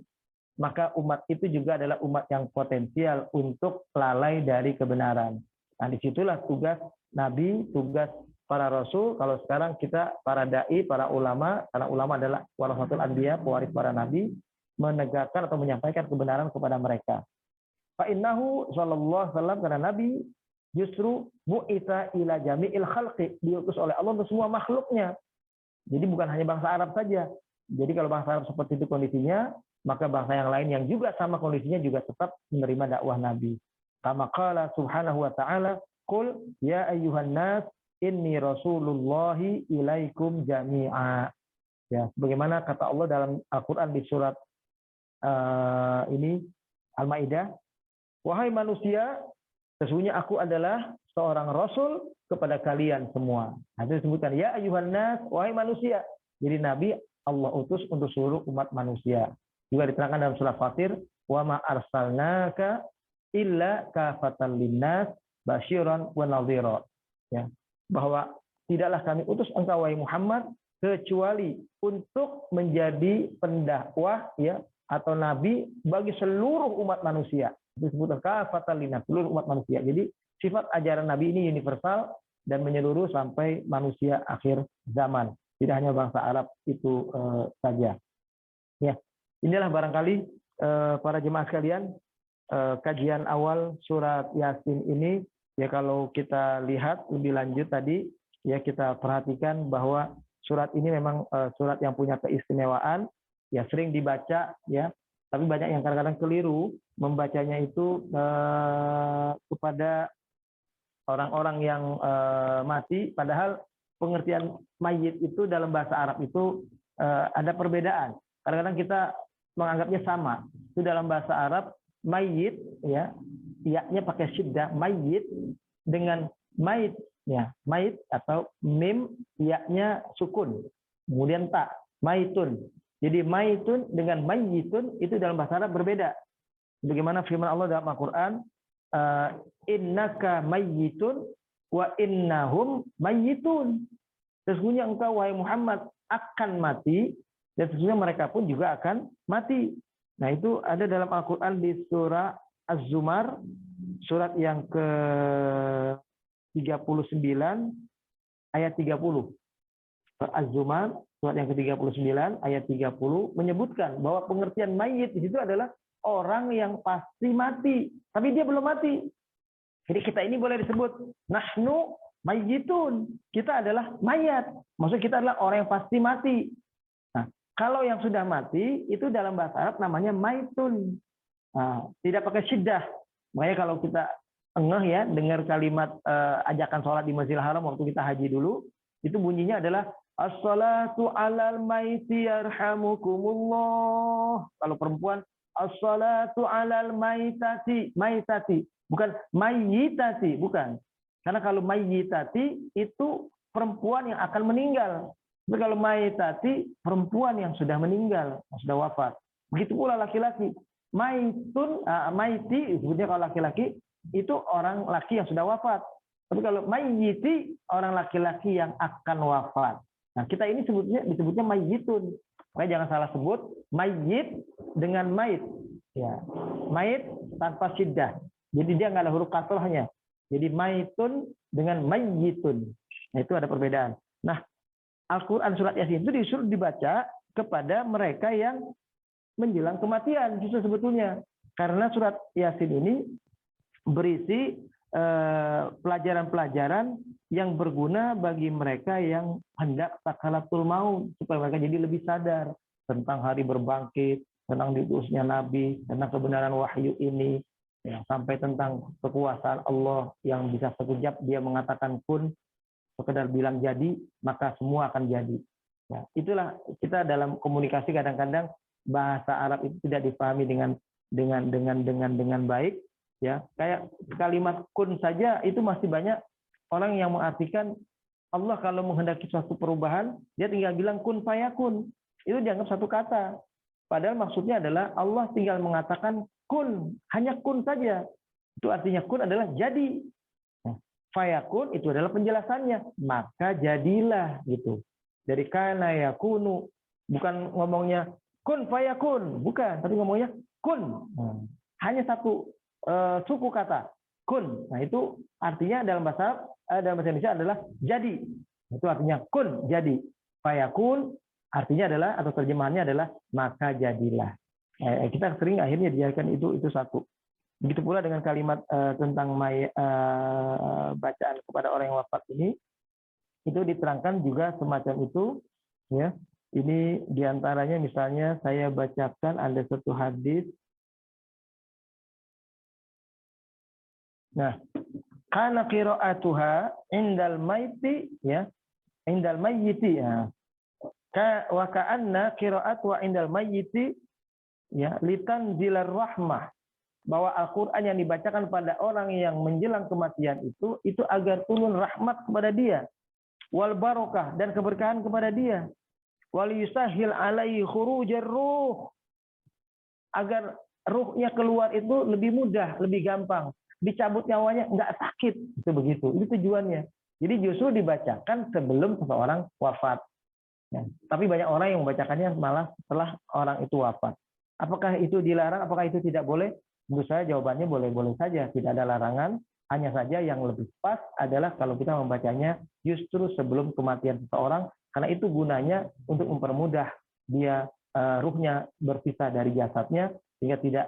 maka umat itu juga adalah umat yang potensial untuk lalai dari kebenaran. Nah, disitulah tugas Nabi, tugas para Rasul. Kalau sekarang kita para da'i, para ulama, karena ulama adalah warasatul anbiya, pewaris para Nabi, menegakkan atau menyampaikan kebenaran kepada mereka. Fa'innahu sallallahu alaihi wasallam, karena Nabi justru bu'itsa ila jami'il khalqi, diutus oleh Allah untuk semua makhluknya. Jadi bukan hanya bangsa Arab saja. Jadi kalau bangsa Arab seperti itu kondisinya, maka bangsa yang lain yang juga sama kondisinya juga tetap menerima dakwah Nabi. Kama qala subhanahu wa ta'ala, qul ya ayyuhan nas inni rasulullahi ilaikum jami'a. Ya, sebagaimana kata Allah dalam Al-Qur'an di surat ini Al-Maidah, wahai manusia, sesungguhnya aku adalah seorang rasul kepada kalian semua. Nah, itu disebutkan ya ayyuhan nas, wahai manusia. Jadi nabi Allah utus untuk seluruh umat manusia. Juga diterangkan dalam surah Fatir, wa ma arsalnaka illa kafatan linnas basyiran wa nadhira. Ya, bahwa tidaklah kami utus engkau wahai Muhammad kecuali untuk menjadi pendakwah ya atau nabi bagi seluruh umat manusia. Itu disebut kafatan linnas, seluruh umat manusia. Jadi sifat ajaran nabi ini universal dan menyeluruh sampai manusia akhir zaman. Tidak hanya bangsa Arab itu saja. Ya, inilah barangkali para jemaah sekalian kajian awal surat Yasin ini. Ya, kalau kita lihat lebih lanjut tadi, ya kita perhatikan bahwa surat ini memang surat yang punya keistimewaan, ya sering dibaca, ya. Tapi banyak yang kadang-kadang keliru membacanya itu kepada orang-orang yang mati, padahal pengertian mayit itu dalam bahasa Arab itu ada perbedaan. Kadang-kadang kita menganggapnya sama. Itu dalam bahasa Arab mayit ya, ya-nya pakai syiddah, mayit dengan mait ya, mait atau mim ya-nya sukun. Kemudian ta, maitun. Jadi maitun dengan mayyitun itu dalam bahasa Arab berbeda. Bagaimana firman Allah dalam Al-Qur'an, innaka mayyitun wa innahum mayyitun. Sesungguhnya engkau wahai Muhammad akan mati dan sesungguhnya mereka pun juga akan mati. Nah, itu ada dalam Al-Qur'an di surah Az-Zumar surat yang ke-39 ayat 30. Az-Zumar surat yang ke-39 ayat 30 menyebutkan bahwa pengertian mayit di situ adalah orang yang pasti mati, tapi dia belum mati. Jadi kita ini boleh disebut nahnu mayyitun. Kita adalah mayat. Maksud kita adalah orang yang pasti mati. Nah, kalau yang sudah mati itu dalam bahasa Arab namanya maitun. Nah, tidak pakai syiddah. Makanya kalau kita ngeh ya dengar kalimat ajakan sholat di Masjidil Haram waktu kita haji dulu, itu bunyinya adalah as-salatu 'alal maiti yarhamukumullah. Kalau perempuan as-salatu 'alal maitati, maitati, bukan mayyitati, bukan. Karena kalau mayyitati itu perempuan yang akan meninggal. Tapi kalau maitati perempuan yang sudah meninggal, yang sudah wafat. Begitu pula laki-laki. Maitun, maiti sebutnya kalau laki-laki itu orang laki yang sudah wafat. Tapi kalau mayyiti orang laki-laki yang akan wafat. Nah, kita ini disebutnya mayyitun. Makanya jangan salah sebut mayyit dengan mait. Ya, mait tanpa syiddah. Jadi dia nggak ada huruf kasrahnya. Jadi maitun dengan mayyitun. Nah, itu ada perbedaan. Nah, Al-Qur'an surat Yasin itu disuruh dibaca kepada mereka yang menjelang kematian justru sebetulnya. Karena surat Yasin ini berisi pelajaran-pelajaran yang berguna bagi mereka yang hendak sakaratul maut, supaya mereka jadi lebih sadar tentang hari berbangkit, tentang diutusnya Nabi, tentang kebenaran wahyu ini, ya, sampai tentang kekuasaan Allah yang bisa sekejap dia mengatakan kun, sekedar bilang jadi, maka semua akan jadi. Ya, itulah kita dalam komunikasi kadang-kadang bahasa Arab itu tidak dipahami dengan baik. Ya, kayak kalimat kun saja itu masih banyak orang yang mengartikan Allah kalau menghendaki suatu perubahan, dia tinggal bilang kun fayakun. Itu dianggap satu kata. Padahal maksudnya adalah Allah tinggal mengatakan kun, hanya kun saja. Itu artinya kun adalah jadi. Fayakun itu adalah penjelasannya, maka jadilah gitu. Dari kana yakunu, bukan ngomongnya kun fayakun, bukan, tapi ngomongnya kun. Hanya satu suku kata kun. Nah, itu artinya dalam bahasa Indonesia adalah jadi. Itu artinya kun, jadi. Fayakun artinya adalah atau terjemahannya adalah maka jadilah. Kita sering akhirnya diajarkan itu satu. Begitu pula dengan kalimat tentang bacaan kepada orang yang wafat ini, itu diterangkan juga semacam itu. Ya, ini diantaranya misalnya saya bacakan ada satu hadis. Nah, kana qira'atuha indal maiti ya, indal mayyiti ya. Wa ka'anna qira'atuha indal mayyiti ya litanzilar rahmah. bahwa Al-Quran yang dibacakan pada orang yang menjelang kematian itu agar turun rahmat kepada dia, wal barokah, dan keberkahan kepada dia, wal yusahil alaihi khurujar ruh, agar ruhnya keluar itu lebih mudah, lebih gampang, dicabut nyawanya nggak sakit, itu begitu. Itu tujuannya. Jadi justru dibacakan sebelum seseorang wafat. Ya. Tapi banyak orang yang membacakannya malah setelah orang itu wafat. Apakah itu dilarang? Apakah itu tidak boleh? Menurut saya jawabannya boleh-boleh saja, tidak ada larangan. Hanya saja yang lebih pas adalah kalau kita membacanya justru sebelum kematian seseorang, karena itu gunanya untuk mempermudah dia ruhnya berpisah dari jasadnya, sehingga tidak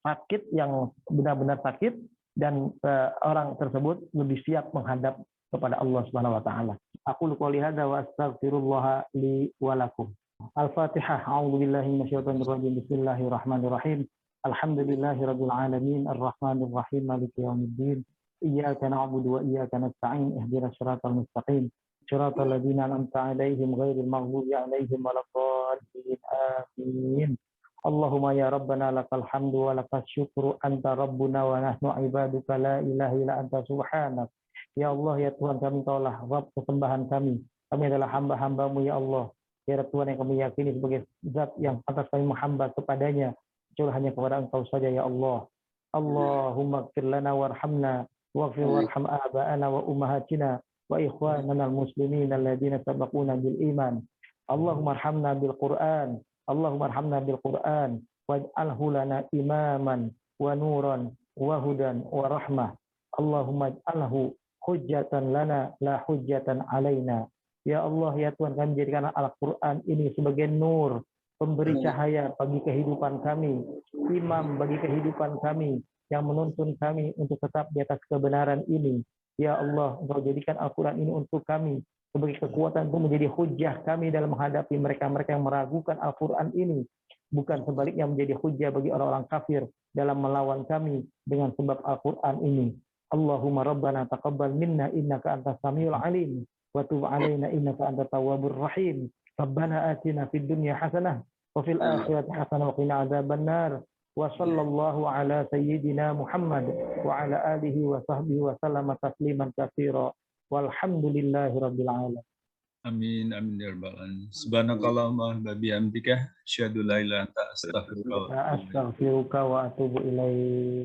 sakit yang benar-benar sakit, dan orang tersebut lebih siap menghadap kepada Allah Subhanahu wa taala. Aku qouli hadza wa astaghfirullah li wa lakum. Al-Fatihah. A'udzubillahi minasyaitonir rajim. Bismillahirrahmanirrahim. Alhamdulillahirabbil alamin arrahmanir rahim maliki yaumiddin. Iyyaka na'budu wa iyyaka nasta'in. Ihdinas siratal mustaqim. Siratal ladzina an'amta 'alaihim ghairil maghdubi 'alaihim waladdallin. Amin. Allahumma ya Rabbana lakal hamdu wa lakas syukru anta rabbuna wa nahnu ibaduka la ilaha illa anta subhanak. Ya Allah, ya Tuhan kami, Kaulah Rabb kesembahan kami. Kami adalah hamba-hambamu, ya Allah. Ya Tuhan yang kami yakini sebagai zat yang pantas kami menghamba kepadanya, kecuali hanya kepada Engkau saja, ya Allah. Allahumma ighfir lana warhamna waghfir warham aba'ana wa ummahatina wa ikhwanana al-muslimin alladziina sabaquna bil iman. Allahumma arhamna bil Qur'an. Allahumma arhamna bil Qur'an waj'alhu lana imaman wa nuran wa hudan wa rahmah. Allahumma ij'alhu hujjatan lana la hujjatan alaina. Ya Allah, ya Tuhan, kami jadikan Al-Quran ini sebagai nur, pemberi cahaya bagi kehidupan kami, imam bagi kehidupan kami, yang menuntun kami untuk tetap di atas kebenaran ini. Ya Allah, Engkau jadikan Al-Quran ini untuk kami sebagai kekuatan untuk menjadi hujjah kami dalam menghadapi mereka-mereka yang meragukan Al-Quran ini, bukan sebaliknya menjadi hujjah bagi orang-orang kafir dalam melawan kami dengan sebab Al-Quran ini. Allahumma rabbana taqabbal minna innaka antas samiul alim wa tub alaina innaka antat tawwabur rahim. Rabbana atina fid dunya hasanah wa fil akhirati hasanah wa qina adzabannar. Wa sallallahu ala sayyidina Muhammad wa ala alihi wa sahbihi wa sallama tasliman katsira. Walhamdulillahi rabbil alamin. Amin amin ya rabbal alamin. Subhanakallahumma wa bihamdika asyhadu an la ilaha illa anta astaghfiruka wa atubu ilaik.